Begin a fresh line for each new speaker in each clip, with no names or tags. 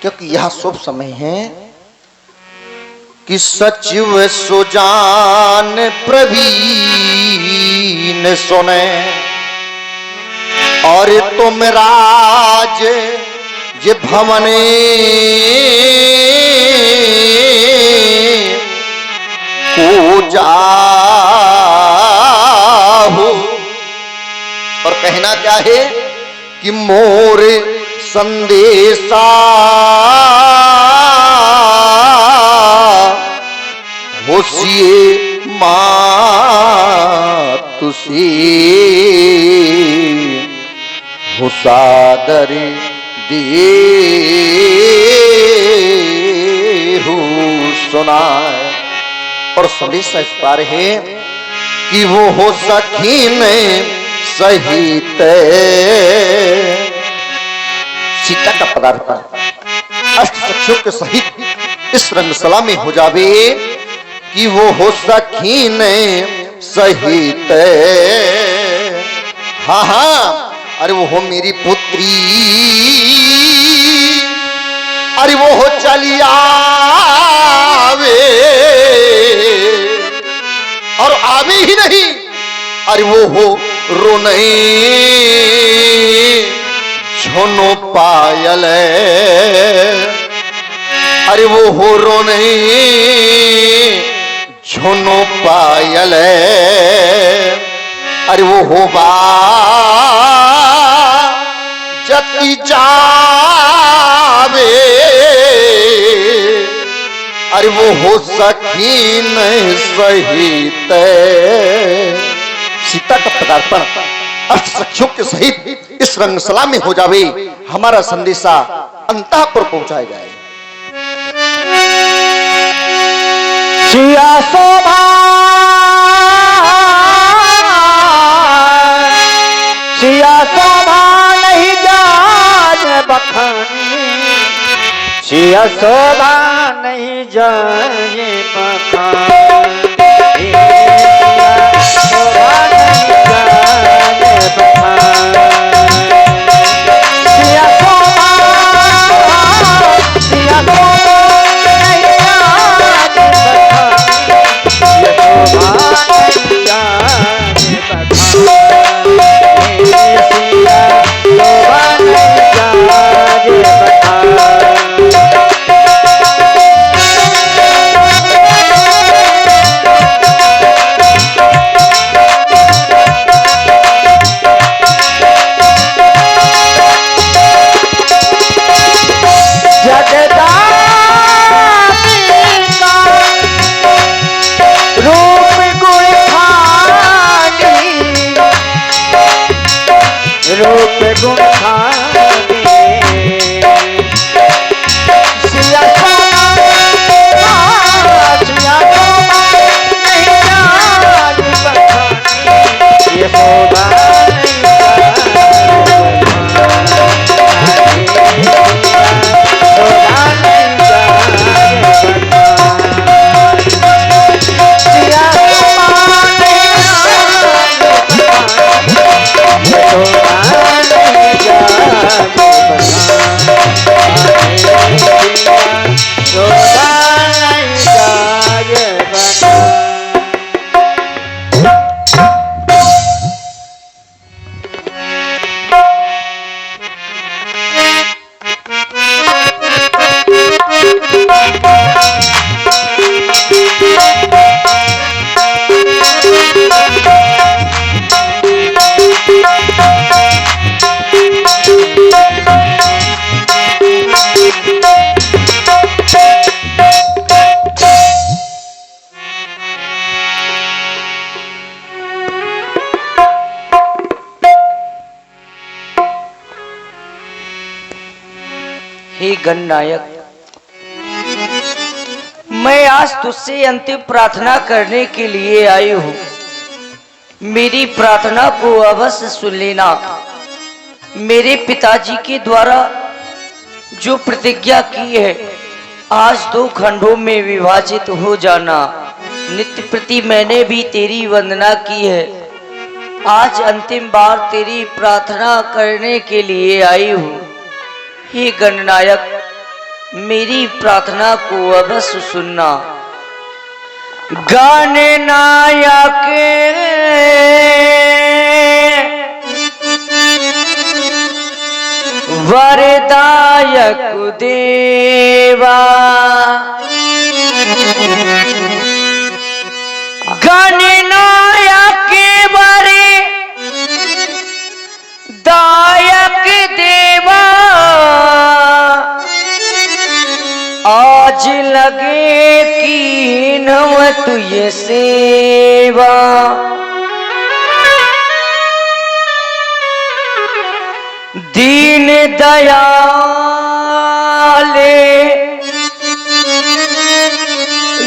क्योंकि यह शुभ समय है कि सचिव सुजान प्रवीण सुने और तुम राज ये भवने को जाहु। और कहना क्या है कि मोर संदेशा होशिए मातुसी हो सादर देहु सुनाए। और संदेश इस बार है कि वो हो सखीन सहित सीता का पदार्पण अष्ट सखियों के सहित इस रंगशाला में हो जावे कि वो हो सखीन सहित। हाँ हाँ, अरे वो हो मेरी पुत्री, अरे वो हो चली आवे, और आवे ही नहीं, अरे वो हो रोने झुनो पायल, अरे वो हो रोने झुनो पायल, अरे वो हो बा जति जावे, अरे वो हो सखीन सहित। सीता का पदार्पण अष्ट सखियों के सहित इस रंगशाला में हो जावे, हमारा संदेशा अंतःपुर पहुंचाया जाए।
सिया शोभा सिया शोभा नहीं जाने बखानी, सिया शोभा नहीं जाने बखानी, शोभा नहीं जाने बखानी, सिया शोभा नहीं जाने बखानी, शोभा नहीं जाने रूप गुण सिया सिया नहीं जानी बखानी, ये शोभा हे गणनायक, मैं आज तुझसे अंतिम प्रार्थना करने के लिए आई हूँ। मेरी प्रार्थना को अवश्य सुन लेना। मेरे पिताजी के द्वारा जो प्रतिज्ञा की है, आज 2 खंडों में विभाजित हो जाना। नित्य प्रति मैंने भी तेरी वंदना की है। आज अंतिम बार तेरी प्रार्थना करने के लिए आई हूँ। हे गणनायक, मेरी प्रार्थना को अवश्य सुनना। गाने नायक वरदायक देवा, गाने नायक वरदायक देवा, आज लगे कि नव तुझे सेवा। दीन दयाले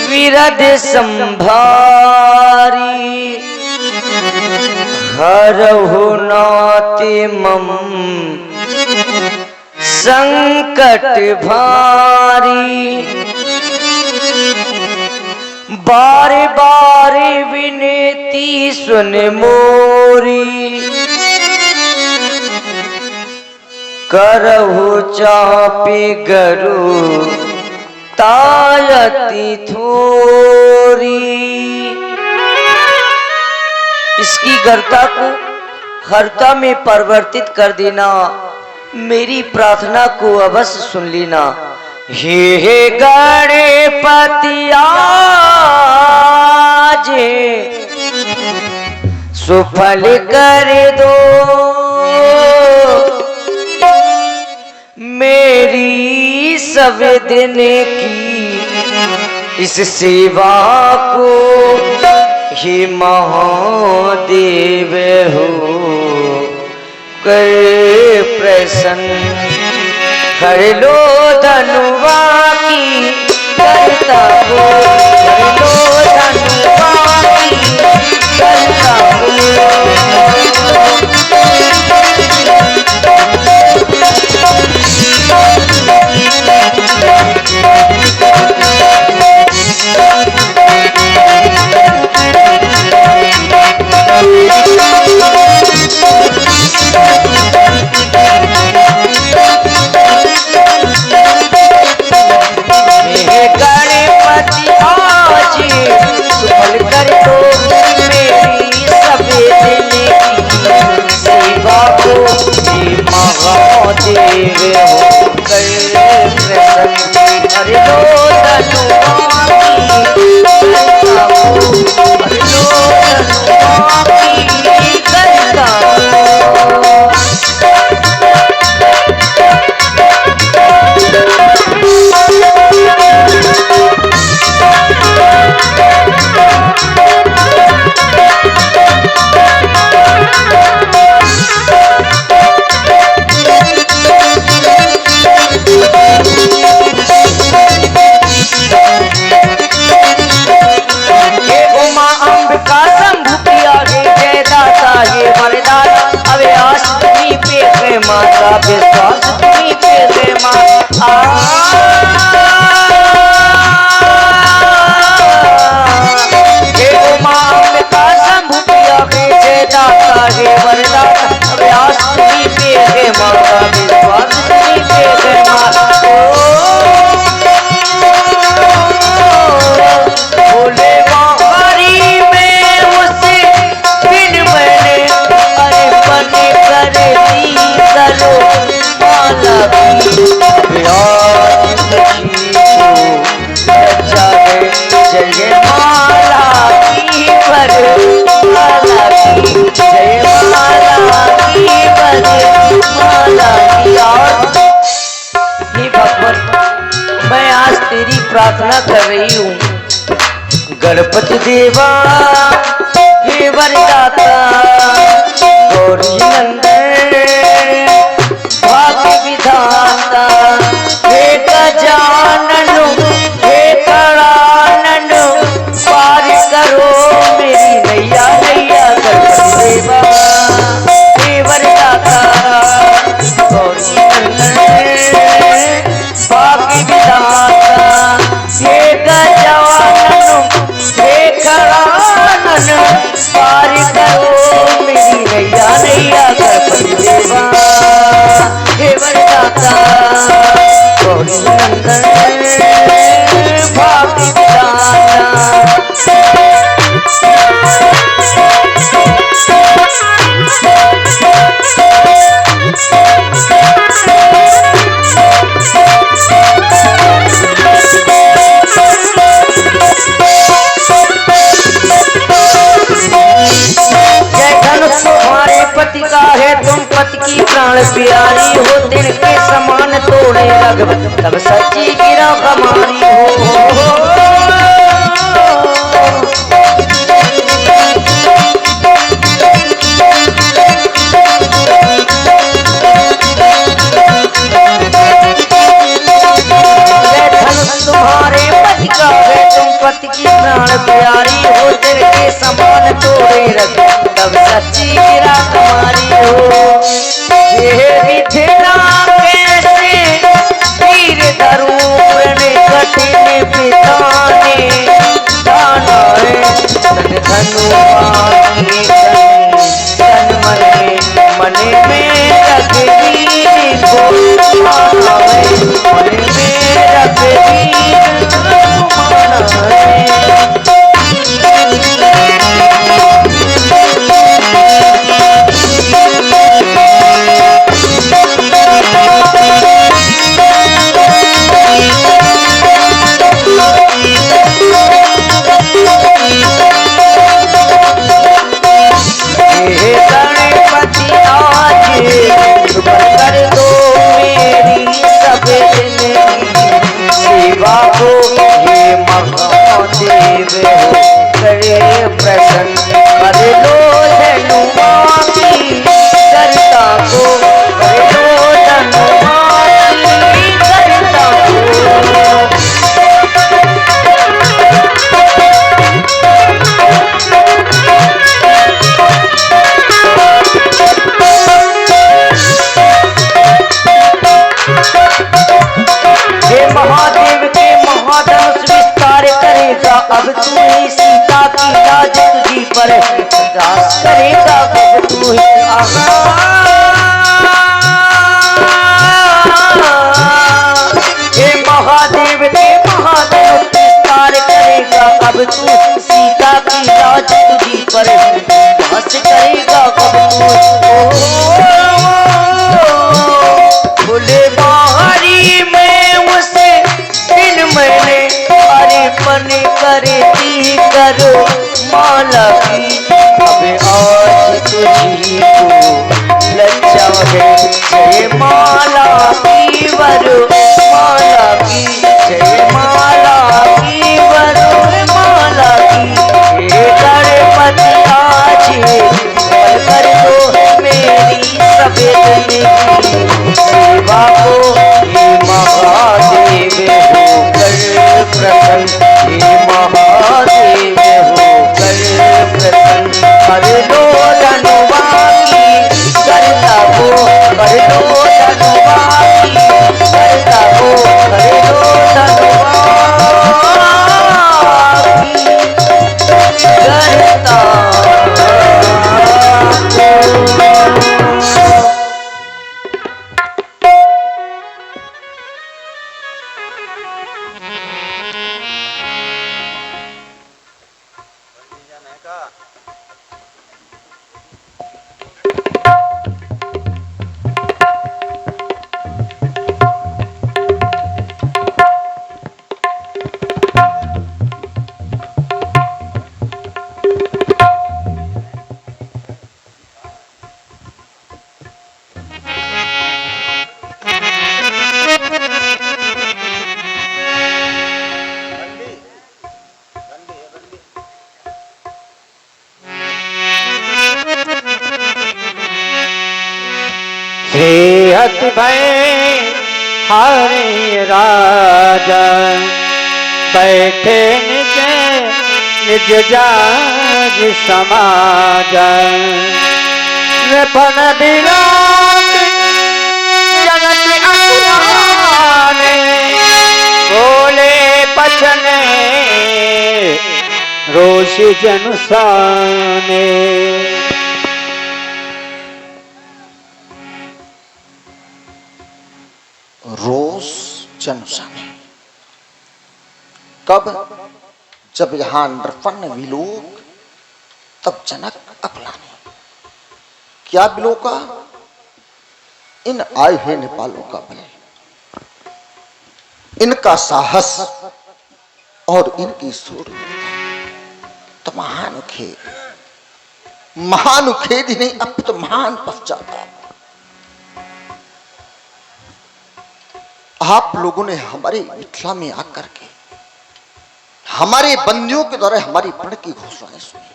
विरद संभारी, हरहु नाते मम संकट भारी। बारे बारे विनती सुन मोरी, करहु चापे गरु तायति थोरी। इसकी गर्ता को हर्ता में परिवर्तित कर देना। मेरी प्रार्थना को अवश्य सुन लेना। हे गणपति आज सुफल कर दो, मेरी सब दिन की इस सेवा को। हे महादेव हो कर प्रसन्न, कर लो धनुवा की करता हो, कर लो धनुवा की करता हो। गणपति आज सुफल कर दो, मेरी सब दिन की सेवा को। हे महादेव हो कर प्रसन्न, कर लो धनुआ की करता हो, कर लो धनुआ की करता हो। माता विश्वास तुम्हीं पे है माँ। हे उमा अम्बिका शंभु प्रिया के जय दाता हे वरदाता, व्यास तुम्हीं पे है माता विश्वास तुम्हीं पे है माँ। भोले बाबरी में उसे बिन मैंने अरे बने करे करो माला की व्यास जय माला की पर माला की जय माला की पर माला की। हे भगवान, मैं आज तेरी प्रार्थना कर रही हूँ। गणपति देवा हे वरदाता, गौरी नंदन भाग्य विधाता, हे गजानन हे कणानन, पार करो मेरी नैया नैया। गणपति देवा हे वरदाता, गौरी नंदन भाग्य विधाता, हे गजानन हे कणानन, पार करो मेरी नैया नैया। तोड़े रघव तब सच्ची गिरा हमारी हो। तुम्हारे पति का है तुम पति की प्राण प्यारी हो, तेरे के समान तोड़े रख तब सच्ची गिरा तुम्हारी हो। ये मिथिला कैसे वीर धरूण कठिन पिताने दाना है तन धनुमान तन मन में रघुवीर को माना है मन में रघुवीर माना है। अब तू ही सीता की लाज तुझी पर राज करेगा, अब तू ही हे महादेव ने महादेव विस्तार करेगा, अब तू सीता की लाज तुझी पर राज करेगा, अब तू भोले बाहरी में उसे दिन मैंने पन करती करो माला की, अब आज तुझी को लज्जा है जय माला की वरो माला की जय माला की वरो माला की। हे गणपति आज पल कर दो मेरी सवेद की सेवा को, हे महादेव होकर प्रसन्न, हे महादेव होकर प्रसन्न कर दो धनुवा की करता को, कर दो धनुवा की करता को, कर दो धनुवा की करता
अति भय हरे राजा बैठे निज निज जाग समाज, नृपन दिलात जगत अकुराने बोले बचने रोषि जनुसाने।
रोष जनुसाने कब? जब यहाँ नृपन्न विलोक, तब जनक अपलाने। क्या विलोका? इन आए हुए नेपालों का बल, इनका साहस और इनकी सूरवीरता तो महान खेद, महान खेद ही नहीं अब तो महान पश्चाताप। आप लोगों ने हमारे मिथिला में आकर के हमारे बंदियों के द्वारा हमारी प्रण की घोषणाएं सुनी।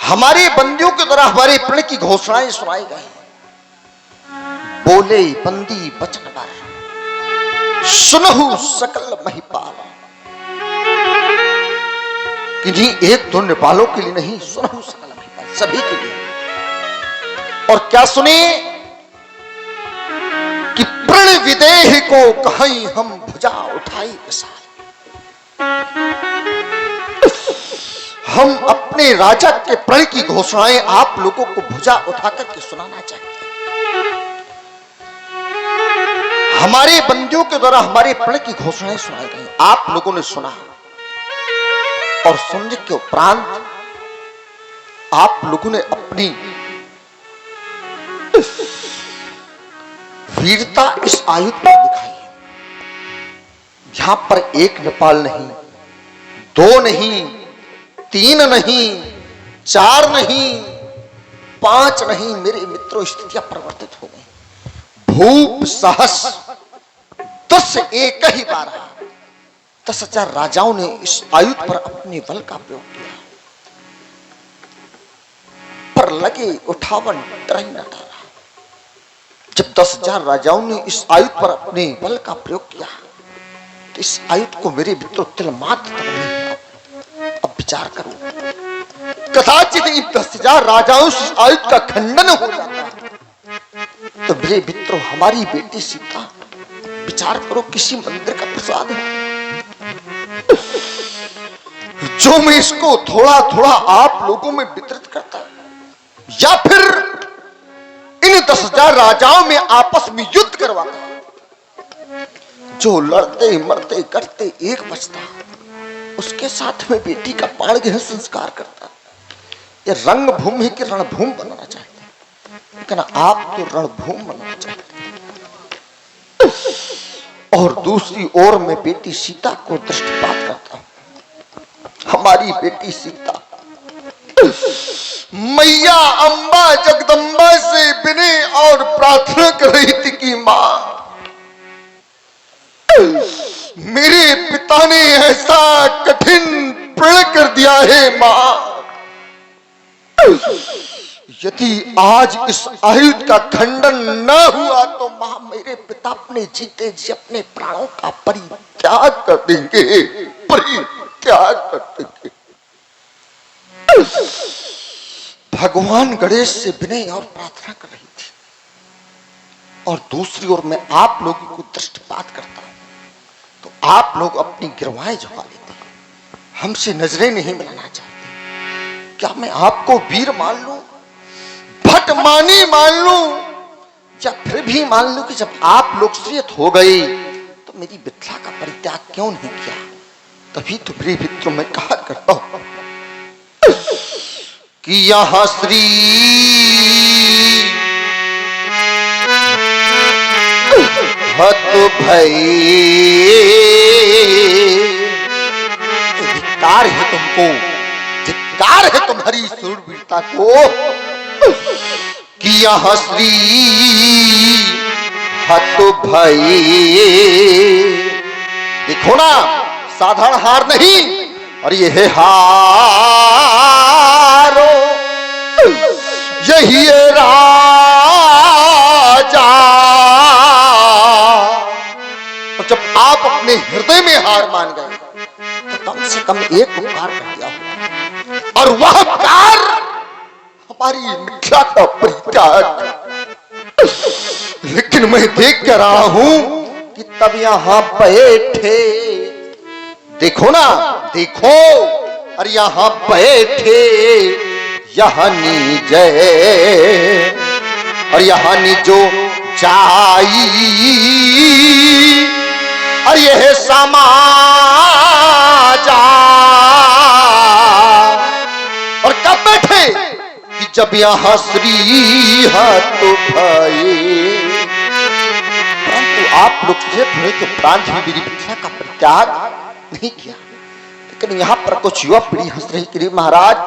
हमारे बंदियों के द्वारा हमारे प्रण की घोषणाएं सुनाई गई। बोले बंदी बचन बर सुनहु सकल महिपाल। किन्हीं एक दो नेपालों के लिए नहीं, सुनहु सकल महिपाल, सभी के लिए। और क्या सुने कि प्रण विदेह को कहीं हम भुजा उठाई विशाल। हम अपने राजा के प्रण की घोषणाएं आप लोगों को भुजा उठाकर के सुनाना चाहते हैं। हमारे बंदियों के द्वारा हमारे प्रण की घोषणाएं सुनाई गई, आप लोगों ने सुना और सुनने के उपरांत आप लोगों ने अपनी वीरता इस आयुध पर दिखाई। यहां पर एक नेपाल नहीं, दो नहीं, तीन नहीं, चार नहीं, पांच नहीं, मेरे मित्रों स्थितियां परिवर्तित हो गई। भूप सहस 10 एक ही बार 10,000 राजाओं ने इस आयुध पर अपने बल का प्रयोग किया, पर लगे उठावन डर न डरा। जब 10,000 राजाओं ने इस आयुध पर अपने बल का प्रयोग किया तो इस आयुध को मेरे मित्रों तिल मात्र तक नहीं। अब विचार करो, कदाचित इन 10,000 राजाओं से आयुध का खंडन हो जाता तो मेरे मित्रों हमारी बेटी सीता, विचार करो, किसी मंदिर का प्रसाद है जो मैं इसको थोड़ा थोड़ा आप लोगों में वितरित करता, या फिर इन 10,000 राजाओं में आपस में युद्ध करवाता, जो लड़ते मरते करते एक बचता, उसके साथ में बेटी का प्राणग्रहण संस्कार करता। ये रंगभूमि की रणभूमि बनाना चाहते हैं, लेकिन आप तो रणभूमि बनाना चाहते हैं। और दूसरी ओर मैं बेटी सीता को दृष्टिपात करता हूं। हमारी बेटी सीता मैया अंबा जगदम्बा से विनय और प्रार्थना कर रही थी कि मां, मेरे पिता ने ऐसा कठिन प्रण कर दिया है मां, यदि आज इस आयुध का खंडन न हुआ तो मां मेरे पिता अपने जीते जी अपने प्राणों का परित्याग कर देंगे, परित्याग कर देंगे। भगवान गणेश से विनय और प्रार्थना कर रही थी, और दूसरी ओर मैं आप लोगों को दृष्टिपात करता हूं तो आप लोग अपनी गिरवाएं झुका लेते हैं, हमसे नजरें नहीं मिलाना चाहते। क्या मैं आपको वीर मान लूं, भट मानी मान लूं, या फिर भी मान लूं कि जब आप लोग श्रेष्ठ हो गए तो मेरी मिथिला का परित्याग क्यों नहीं किया? तभी तो मेरे मित्रों में कहा करता हूं कि यहां श्री हत भई, धिक्कार है तुमको, धिक्कार है तुम्हारी शूरवीरता को कि यहां श्री हत भई। देखो ना, साधारण हार नहीं, और ये है हारो, यही है राजा। और जब आप अपने हृदय में हार मान गए तो कम से कम एक उपकार कर दिया हो, और वह उपकार हमारी मिथिला का परित्याग। लेकिन मैं देख कर रहा हूं कि तब यहां बैठे, देखो ना, देखो, और यहां बैठे यहां नीजे, और यहां नीजो जाई, और यह समाजा, और कब बैठे कि जब यहां श्री हत भई। परंतु आप लोग से थोड़े के प्रांत में मेरी मिथिला का परित्याग नहीं किया। लेकिन यहां पर कुछ युवा पीढ़ी हंस रही कि महाराज,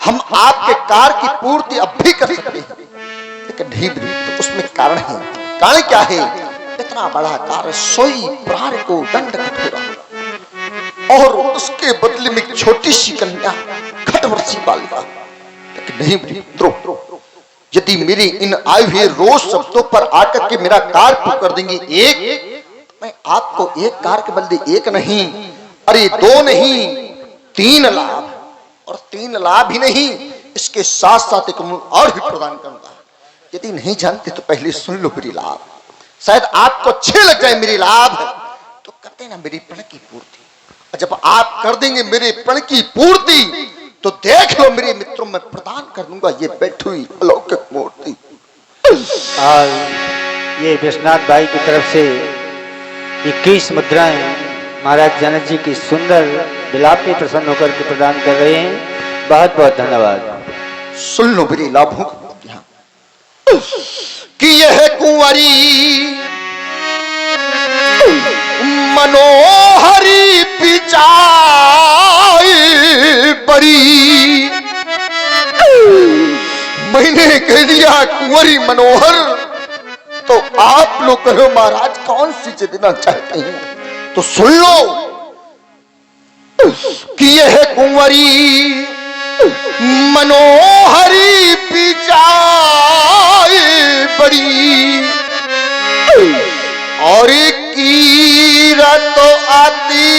हम आपके कार्य की पूर्ति अब भी कर सकते हैं, लेकिन नहीं, तो उसमें कारण है। कारण क्या है? इतना बड़ा कार्य, सोई प्राण को दंड कठोरा, और उसके बदले में एक छोटी सी कन्या, खटवर्षी बालिका। लेकिन नहीं मित्रों, यदि मेरे इन आए हुए रोज शब्दों पर आकर के मेरा कार्य पूर्ण कर देंगे, एक, मैं आपको एक कार्य के बदले एक नहीं, अरे दो नहीं, 3 लाभ, और 3 लाभ ही नहीं, इसके साथ साथ एक और भी प्रदान करूंगा। यदि नहीं जानते तो पहले सुन लो मेरी लाभ, शायद आपको अच्छे लग जाए मेरी लाभ। तो कहते ना मेरी प्रण की पूर्ति, जब आप कर देंगे मेरे प्रण की पूर्ति, तो देख लो मेरे मित्रों, मैं प्रदान कर दूंगा ये बैठी हुई अलौकिक मूर्ति।
और ये विश्वनाथ भाई की तरफ से 21 मुद्राएं महाराज जनक जी की सुंदर विलाप पे प्रसन्न होकर के प्रदान कर रहे हैं। बहुत बहुत धन्यवाद।
सुन लो मेरी लाभों कि यह कुंवरी मनोहरी पिचाई बड़ी, मैंने कह दिया कुंवरी मनोहर, तो आप लोग कहो महाराज कौन सी चीज देना चाहते हैं? तो सुन लो कि यह कुंवरी मनोहरी पिचाई बड़ी, और कीरत आती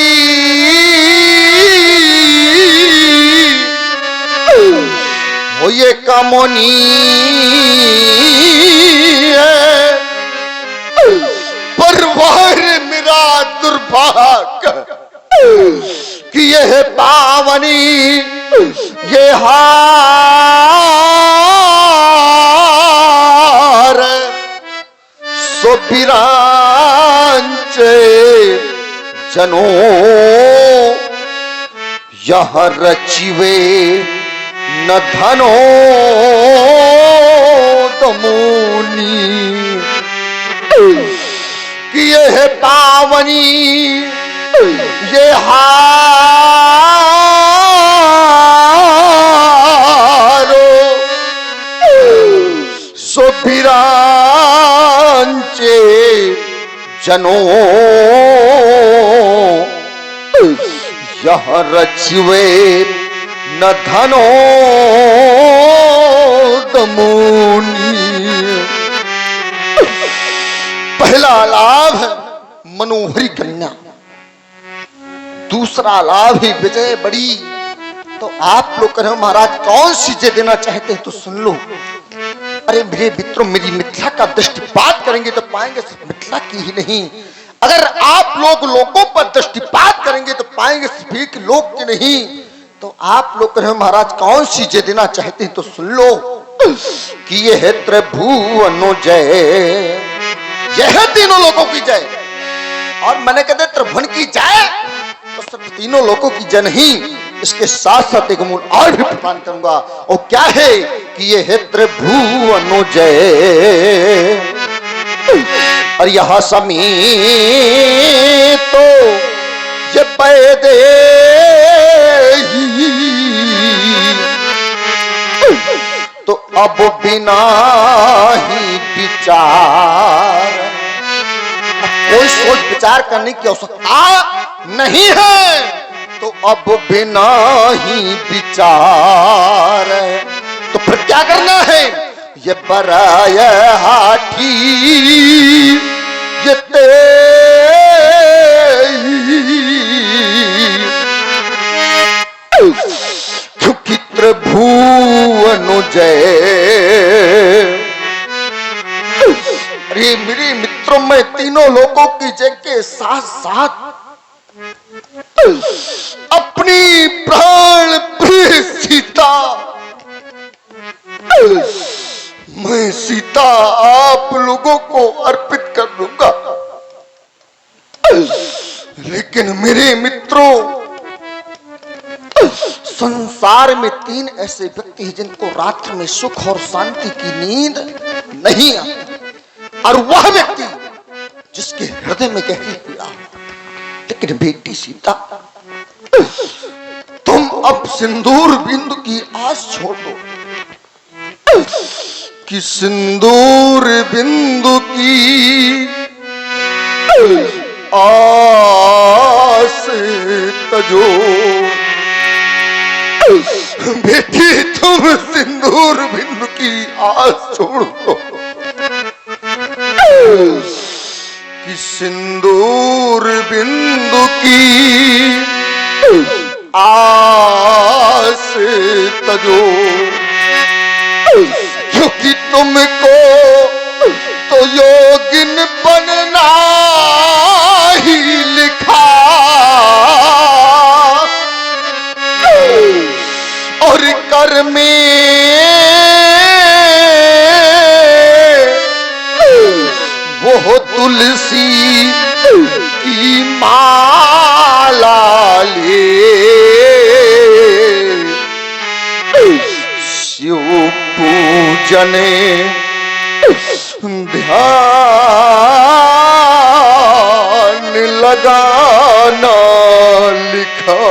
हो ये कामोनी है, पर वह मेरा दुर्भाग्य कि यह पावनी ये हार सो बिरांचे जनो यह रचिवे न धनो तमोनी, कि यह पावनी ये हारो सो बिरांचे जनो यह रचिवे न धनो दमोनी। पहला लाभ मनोहरी कन्या, दूसरा लाभ ही विजय बड़ी। तो आप लोग कहो महाराज कौन सी चीज देना चाहते हैं? तो सुन लो। अरे मेरे मित्रों, मेरी मिथिला का दृष्टिपात करेंगे तो पाएंगे सिर्फ मिथिला की ही नहीं, अगर आप लोग लोगों पर दृष्टिपात करेंगे तो पाएंगे सिर्फ एक लोक की नहीं। तो आप लोग कहो महाराज कौन सी चीज देना चाहते हैं? तो सुन लो कि यह है त्रिभुवनो जय, यह है तीनों लोगों की जय। और मैंने कहते त्रिभुवन की जय तो सिर्फ तीनों लोगों की जय नहीं, इसके साथ साथ एक मूल और भी प्रदान करूंगा। और क्या है कि ये है त्रिभुवनो जय, और यह समी तो ये पैदे तो अब बिना ही विचार, कोई सोच विचार करने की आवश्यकता नहीं है, तो अब बिना ही विचार। तो फिर क्या करना है? ये बराय हाथी ये क्योंकि त्रिभुवनो जय। अरे मेरे मित्रों, में तीनों लोगों की जय के साथ साथ अपनी प्राण प्रिय सीता, मैं सीता आप लोगों को अर्पित कर दूंगा। लेकिन मेरे मित्रों, संसार में 3 ऐसे व्यक्ति हैं जिनको रात्र में सुख और शांति की नींद नहीं आती, और वह व्यक्ति जिसके हृदय में गहरी पीड़ा। लेकिन बेटी सीता, तुम अब सिंदूर बिंदु की आस छोड़ दो कि कि सिंदूर बिंदु की आस तजो। बेटी तुम सिंदूर बिंदु की आस छोड़ दो कि सिंदूर बिंदु की आस तजो, क्योंकि तुमको तो योगिन बनना ही लिखा और कर में वो तुलसी की माला ले शिव पूजने ध्यान लगाना लिखा।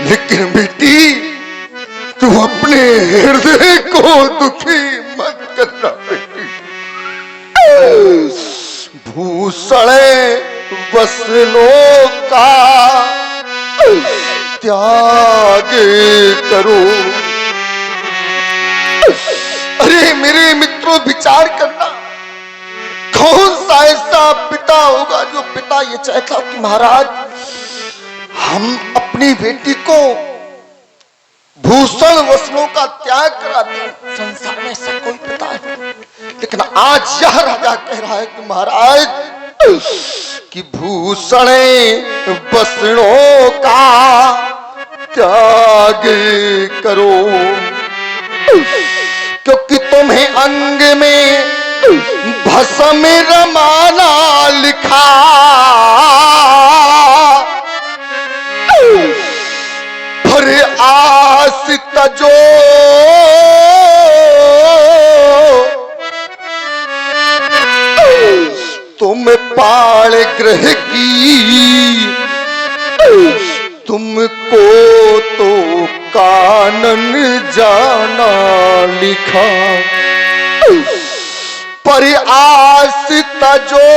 लेकिन बेटी तू अपने हृदय को दुखी मत करना बेटी। भूषण वसनों का त्याग करो। अरे मेरे मित्रों विचार करना, कौन सा ऐसा पिता होगा जो पिता ये चाहता कि महाराज हम अपनी बेटी को भूषण वस्त्रों का त्याग करा दें। संसार में ऐसा कोई पिता है, लेकिन आज यह राजा कह रहा है कि महाराज कि भूषण वस्त्रों का त्याग करो, क्योंकि तुम्हें अंग में भस्म रमाना लिखा। पर आस तजो तुम पाल ग्रह की, तुमको तो कानन जाना लिखा। पर आस तजो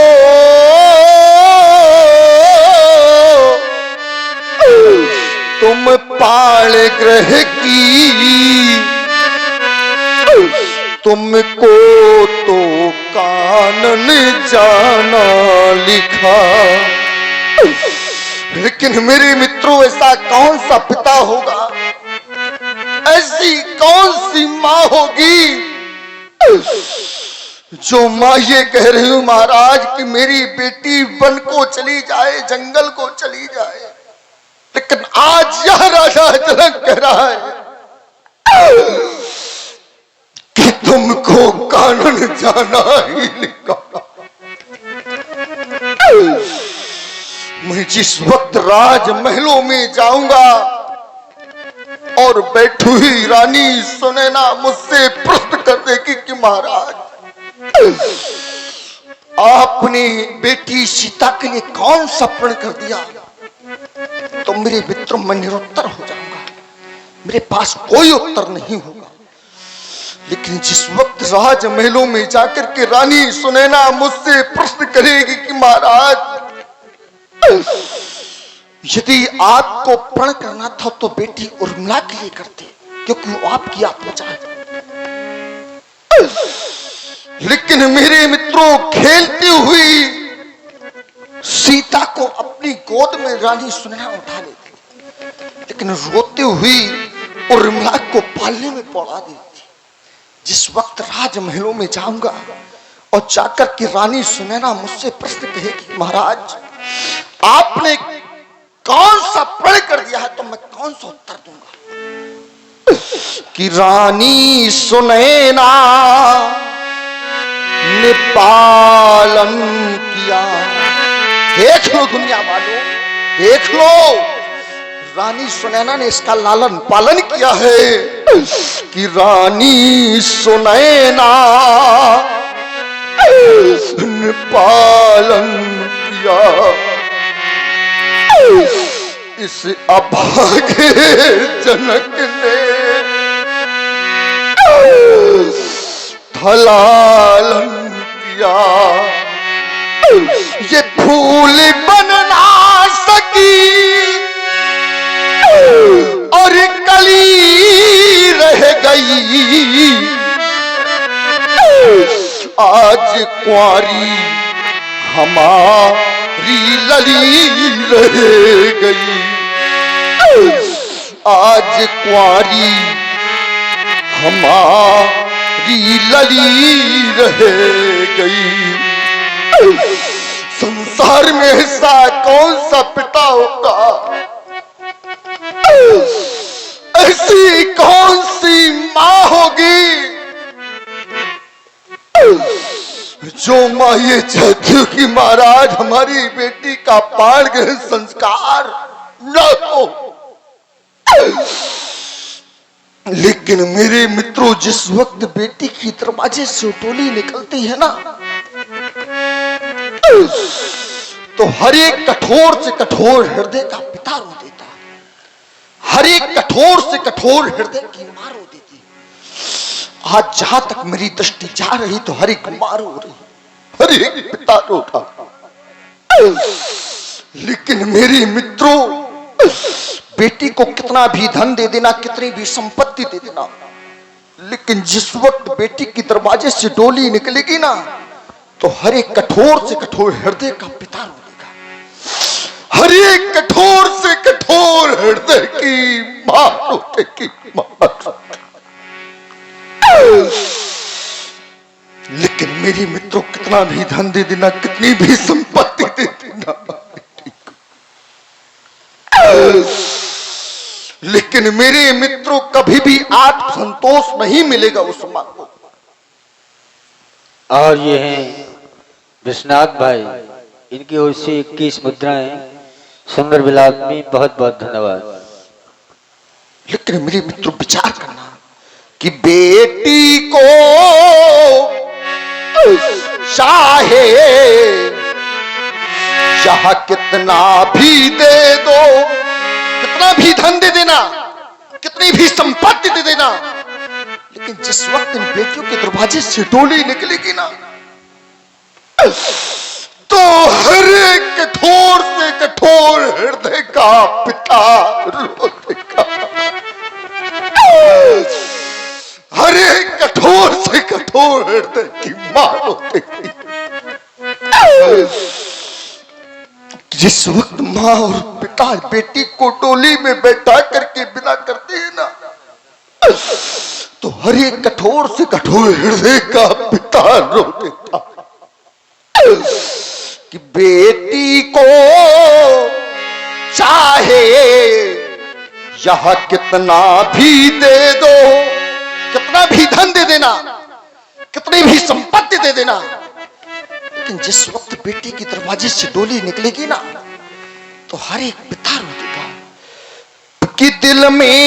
तुम पाल ग्रह की, तुमको तो कानन जाना लिखा। लेकिन मेरे मित्रों ऐसा कौन सा पिता होगा, ऐसी कौन सी माँ होगी जो माँ ये कह रही हूं महाराज कि मेरी बेटी वन को चली जाए, जंगल को चली जाए। लेकिन आज यह राजा जनक कह रहा है कि तुमको कानून जाना ही लिखा। मैं जिस वक्त राजमहलों में जाऊंगा और बैठू ही रानी सुनैना मुझसे प्रश्न कर देगी कि महाराज आपने बेटी सीता के लिए कौन सा प्रण कर दिया, तो मेरे मित्रों मैं निरुत्तर हो जाऊंगा, मेरे पास कोई उत्तर नहीं होगा। लेकिन जिस वक्त राजमहलों में जाकर के रानी सुनैना मुझसे प्रश्न करेगी कि महाराज यदि आपको प्रण करना था तो बेटी उर्मिला के लिए करते, क्योंकि वो आपकी आत्मा चाहती। लेकिन मेरे मित्रों खेलती हुई सीता को अपनी गोद में रानी सुनैना उठा लेती, लेकिन रोते हुई उर्मिला को पालने में पड़ा देती। जिस वक्त राजमहलों में जाऊंगा और जाकर के रानी सुनैना मुझसे प्रश्न कहेगी महाराज आपने कौन सा प्रण कर दिया है, तो मैं कौन सा उत्तर दूंगा कि रानी सुनैना ने पालन किया। देख लो दुनिया वालों, देख लो, रानी सुनैना ने इसका लालन पालन किया है कि रानी सुनैना ने पालन किया। इस अभागे जनक ने लालन किया, ये फूल बन ना सकी और कली रह गई। आज कुंवारी हमारी लली रह गई, आज कुंवारी हमारी लली रह गई। संसार में ऐसा कौन सा पिता होगा, ऐसी कौन सी मां होगी जो मां ये चाहती हो कि महाराज हमारी बेटी का बाण ग्रहण संस्कार न हो। लेकिन मेरे मित्रों, जिस वक्त बेटी की दरवाजे से टोली निकलती है ना, तो हर एक कठोर से कठोर हृदय का पिता रो देता, हर एक कठोर से कठोर हृदय की मां रो देती। आज जहां तक मेरी दृष्टि जा रही तो हर एक मां रो रही, हर एक पिता रो रहा। लेकिन मेरे मित्रों, बेटी को कितना भी धन दे देना, कितनी भी संपत्ति दे देना, लेकिन जिस वक्त बेटी की दरवाजे से डोली निकलेगी ना, तो हर एक कठोर से कठोर हृदय का पिता रोएगा, हर एक कठोर से कठोर हृदय की मां रोएगी। लेकिन मेरे मित्रों, कितना भी धन दे देना, कितनी भी संपत्ति दे देना, लेकिन मेरे मित्रों कभी भी आत्म संतोष नहीं मिलेगा उस मां को।
और ये हैं विश्वनाथ भाई, इनकी ओर से 21 मुद्राएं सुंदर विलाप में। बहुत बहुत धन्यवाद।
लेकिन मेरे मित्रों विचार करना कि बेटी को चाहे चाह कितना भी दे दो, कितना भी धन दे देना, कितनी भी संपत्ति दे देना, लेकिन जिस वक्त इन बेटियों के दरवाजे से डोली निकलेगी ना, तो हर एक कठोर से कठोर हृदय का पिता रोएगा, हर एक कठोर से कठोर हृदय की मां रोएगी। जिस वक्त मां और पिता बेटी को डोली में बैठा करके विदा करते हैं ना, तो हर एक कठोर से कठोर हृदय का पिता रो देता कि बेटी को चाहे यह कितना भी दे दो, कितना भी धन दे देना, कितनी भी संपत्ति दे देना, लेकिन जिस वक्त बेटी की दरवाजे से डोली निकलेगी ना, तो हर एक पिता रो देगा कि दिल में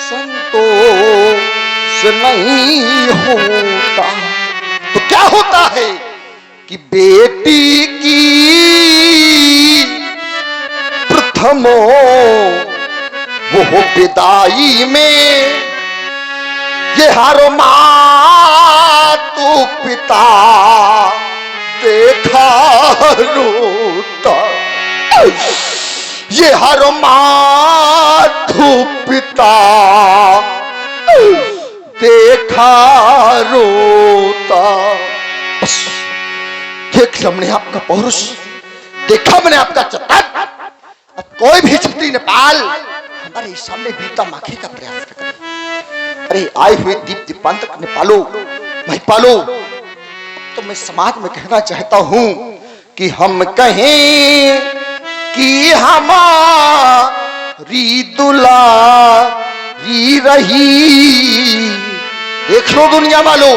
संतोष नहीं होता। तो क्या होता है कि बेटी की प्रथमो वो विदाई में ये हर मातु पिता देखा रोता, ये हर मातु पिता देखा रोता। देख हमने आपका पौरुष, देखा मैंने आपका चतुर। अब कोई भी छत्री नेपाल हमारे सामने बीता माखे का प्रयास न करे। अरे आए हुए दीप दीपांतक नेपालो महिपालो, तो मैं समाज में कहना चाहता हूं कि हम कहें कि हमारी दुलारी रही। देख लो दुनिया वालों,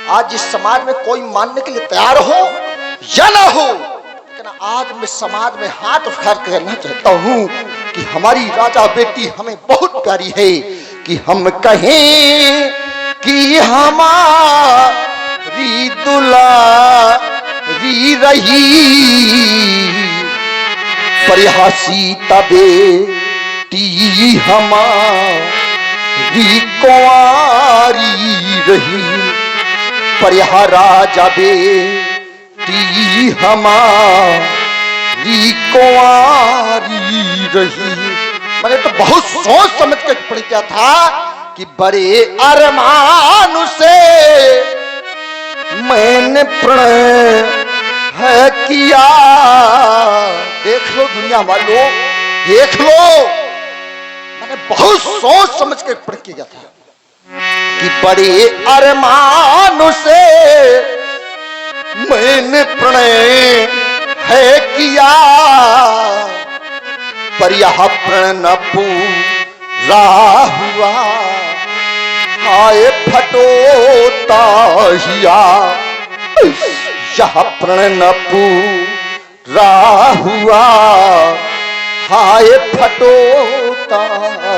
आज इस समाज में कोई मानने के लिए तैयार हो या ना हो, लेकिन आज मैं समाज में हाथ उठाकर कहना चाहता हूं कि हमारी राजा बेटी हमें बहुत प्यारी है। कि हम कहें कि हमारी दुलारी रही, परिहासी तबेटी हमारी कुंवारी रही, पर यहाँ राजा बेटी हमारी कुंवारी रही। मैंने तो बहुत सोच समझ के पढ़ किया था कि बड़े अरमान से मैंने प्रणय है किया। देख लो दुनिया वालों, देख लो, मैंने बहुत सोच समझ के पढ़ किया था कि बड़े अरमान से मैंने प्रणय है किया, पर यह प्रण न पूरा हुआ, हाय फटोता हिया। यह प्रण न पूरा हुआ, हाय फटोता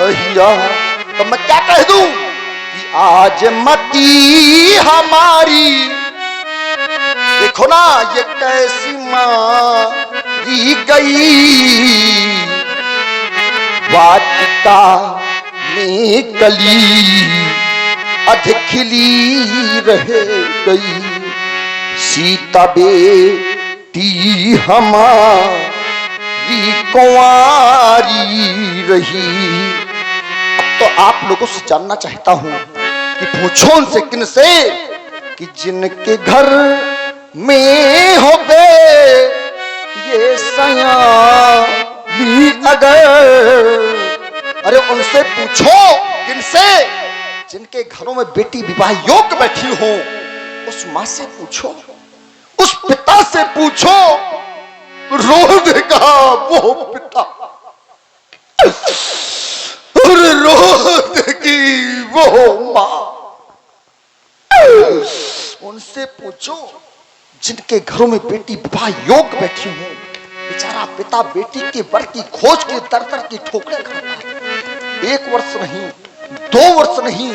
हिया। तो मैं क्या कह दूं कि आज मती हमारी, देखो ना ये कैसी मारी गई, वाटिका में कली अधिक खिली रह गई, सीता बेटी हमारी कुंवारी रही। अब तो आप लोगों से जानना चाहता हूं कि पूछो उनसे, किन से, कि जिनके घर में हो बे ये सयानी अगर, अरे उनसे पूछो, किनसे, जिनके घरों में बेटी विवाह योग्य बैठी हो, उस मां से पूछो, उस पिता से पूछो, रो देगा वो पिता और रो देगी वो मां। उनसे पूछो जिनके घरों में बेटी विवाह योग्य बैठी हो, बेचारा पिता बेटी के वर की खोज के दर दर की ठोकरें खाता है। 1 वर्ष नहीं, 2 वर्ष नहीं,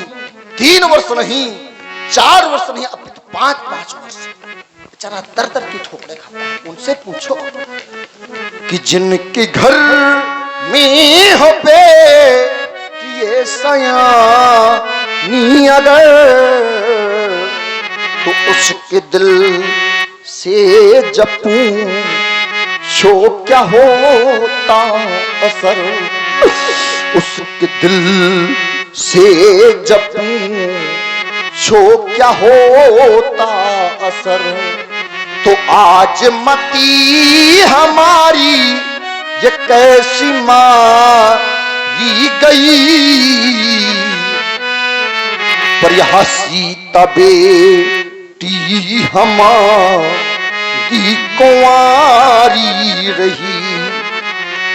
3 वर्ष नहीं, 4 वर्ष नहीं, अब तो 5-5 वर्ष बेचारा दर दर की ठोकरें खाता है। उनसे पूछो कि जिनके घर में हो बे ये सयानी अगर, तो उसके दिल से जपूं छो क्या होता असर, उसके दिल से जपूं छो क्या होता असर। तो आज मती हमारी ये कैसी मारी गई, पर यह सीता बेटी हमारी कुंवारी रही,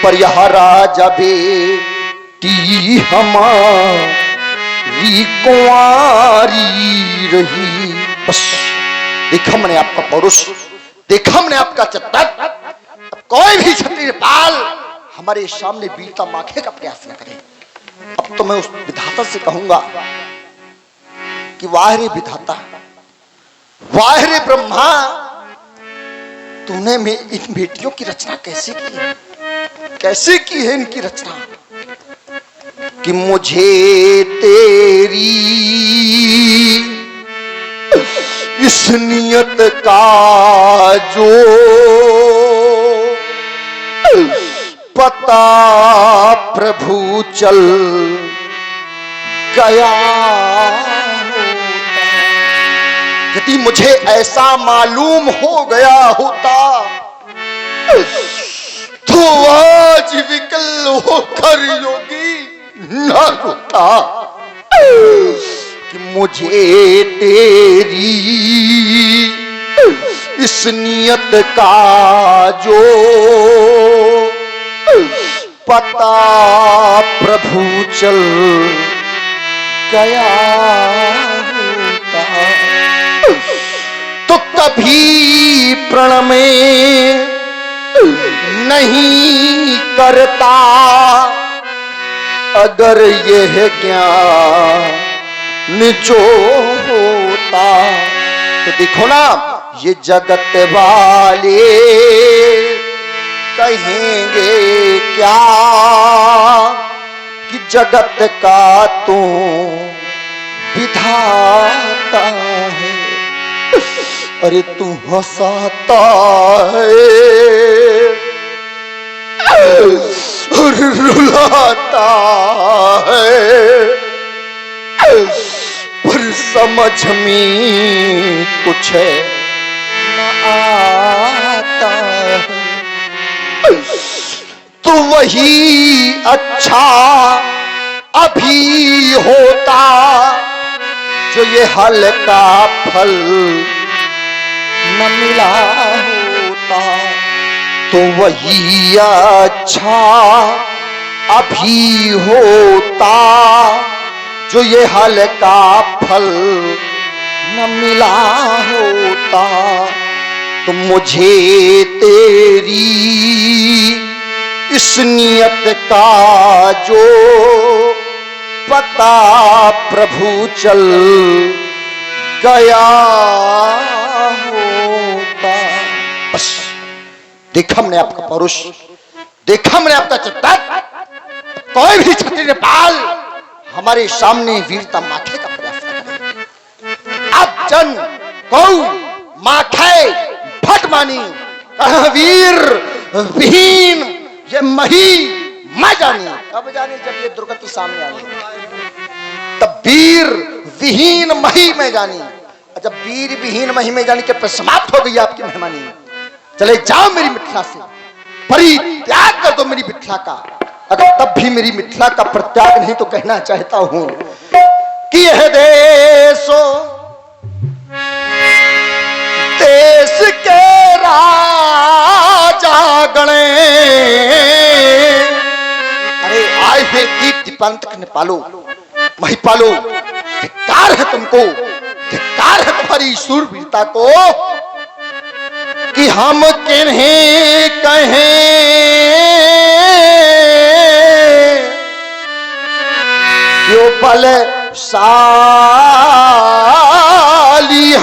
पर यह राजा बेटी हमारी कुंवारी रही। बस देखा मैंने आपका पौरुष, देखा मैंने आपका चित्त। अब कोई भी क्षत्रिय पाल हमारे सामने वीरता माखे का प्रयास न करे। अब तो मैं उस विधाता से कहूंगा कि वाह रे विधाता, वाह रे ब्रह्मा, तूने में इन बेटियों की रचना कैसे की है, कैसे की है इनकी रचना, कि मुझे तेरी इस नियत का जो पता प्रभु चल गया, यदि मुझे ऐसा मालूम हो गया होता तो आज विकल होकर योगी न रोता, कि मुझे तेरी इस नियत का जो पता प्रभु चल गया होता, तो कभी प्रण में नहीं करता अगर यह ज्ञान जो होता। तो देखो ना, ये जगत वाले कहेंगे क्या कि जगत का तू विधाता है, अरे तू हंसाता है और रुलाता है, पर समझ में कुछ न आता है। तो वही अच्छा अभी होता जो ये हल्का फल न मिला होता। तो वही अच्छा अभी होता जो ये हल्का फल न मिला होता। तो मुझे तेरी इस नियत का जो पता प्रभु चल गया होता। बस देखा हमने आपका पौरुष, देखा हमने आपका चित्त। कोई भी क्षत्रिय नेपाल हमारे सामने वीरता माथे का प्रयास करे। अब जन कौ माखे भट मानी, वीर विहीन ये मही मैं जानी। कब जानी? जब ये दुर्गति सामने आई तब वीर विहीन मही में जानी। जब वीर विहीन मही में जानी के समाप्त हो गई आपकी मेहमानी। चले जाओ मेरी मिथिला से, परित्याग कर दो मेरी मिथिला का। अगर तब भी मेरी मिथिला का प्रत्याग नहीं तो कहना चाहता हूं कि यह देशो देश के राजा गणे, अरे आए हुए दीप दीपांतक नेपालो महिपालो, धिक्कार है तुमको, धिक्कार है तुम्हारी शूरवीरता को कि हम किन्हें कहें जो बलशाली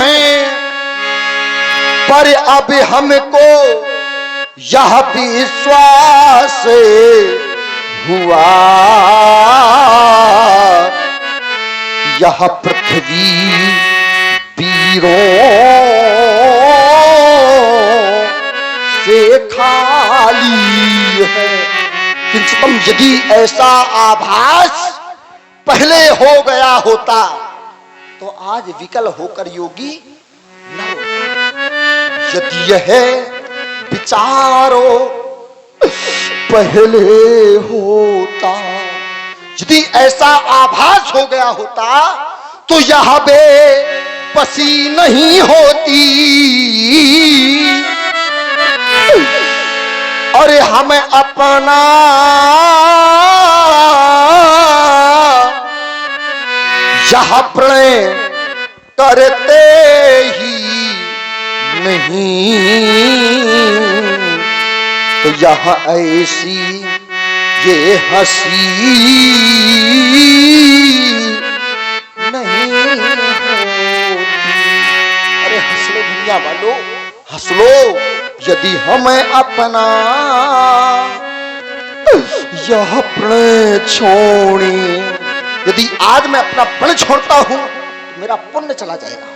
हैं। पर अब हमको यह विश्वास हुआ यह पृथ्वी वीरों से खाली है। किंतु यदि ऐसा आभास पहले हो गया होता तो आज विकल होकर योगी न होता। यदि यह विचारो पहले होता, यदि ऐसा आभास हो गया होता तो यह बेबसी नहीं होती। अरे हमें अपना यह प्रणय करते ही नहीं तो यह ऐसी ये हंसी नहीं होती। अरे हंस लो दुनिया वालों, हंस लो। यदि हमें अपना यह प्रण छोड़े, यदि आज मैं अपना प्रण छोड़ता हूं तो मेरा पुण्य चला जाएगा।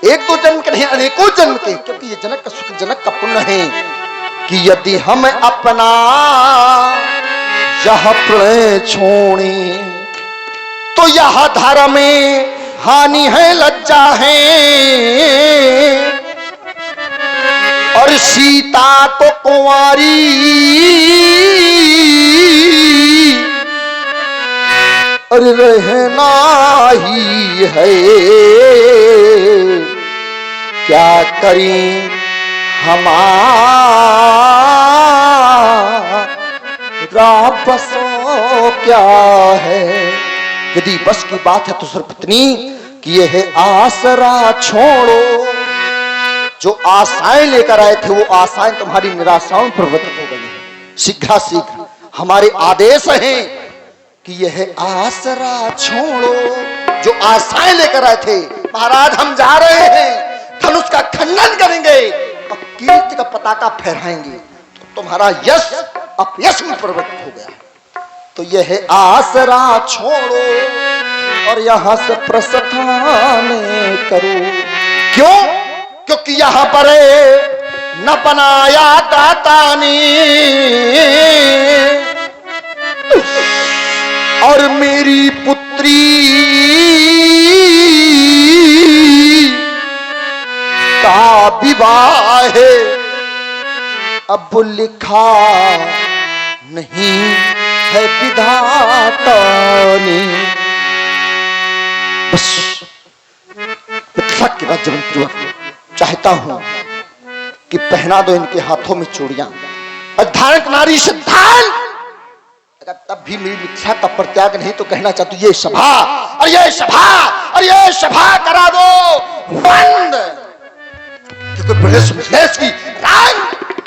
एक दो जन्म के नहीं अनेकों जन्म के, क्योंकि ये जनक का सुख जनक का पुण्य है कि यदि हम अपना यह प्रण छोड़े तो यह धर्म में हानि है, लज्जा है। और सीता को कुंवारी और रहना ही है। क्या करें हमारा बसो क्या है। यदि बस की बात है तो सुरपत्नी कि यह आसरा छोड़ो। जो आशाएं लेकर आए थे वो आशाएं तुम्हारी निराशाओं में परिवर्तित हो गई है। शीघ्र हमारे आदेश हैं कि यह आसरा छोड़ो। जो आशाएं लेकर आए थे, महाराज हम जा रहे हैं, धनुष का खंडन करेंगे और कीर्ति का पताका फहराएंगे, तो तुम्हारा यश अपयश में परिवर्तित हो गया। तो यह आसरा छोड़ो और यहां से प्रस्थान करो। क्यों? क्योंकि यहां पर न बनाया दाता ने और मेरी पुत्री का विवाह है, अब लिखा नहीं है विधाता ने। बस के बाद जब चाहता हूं कि पहना दो इनके हाथों में चूड़ियां, धारक नारी सिद्धांत, अगर तब भी मेरी मिथ्या का परित्याग नहीं तो कहना चाहती ये सभा और ये सभा और ये सभा करा दो बंद, क्योंकि ब्रजेश मिथिलेश की रंग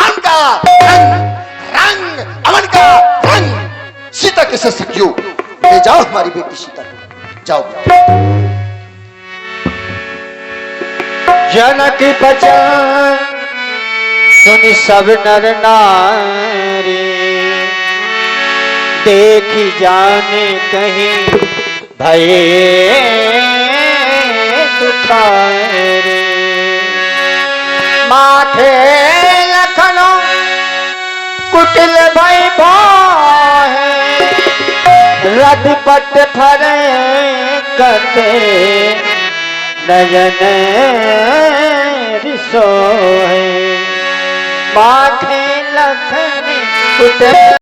अनका रंग अमन का रंग सीता के साथ सखियो ले जाओ हमारी बेटी सीता को, जाओ।
जनक बचन सुन सब नर नारी, देखी जाने कहीं भये दुखारे। माथे लखनो कुटिल भई भाहे, रथपट फरे कते नयन रिसोहे। माथे लखन कुटिल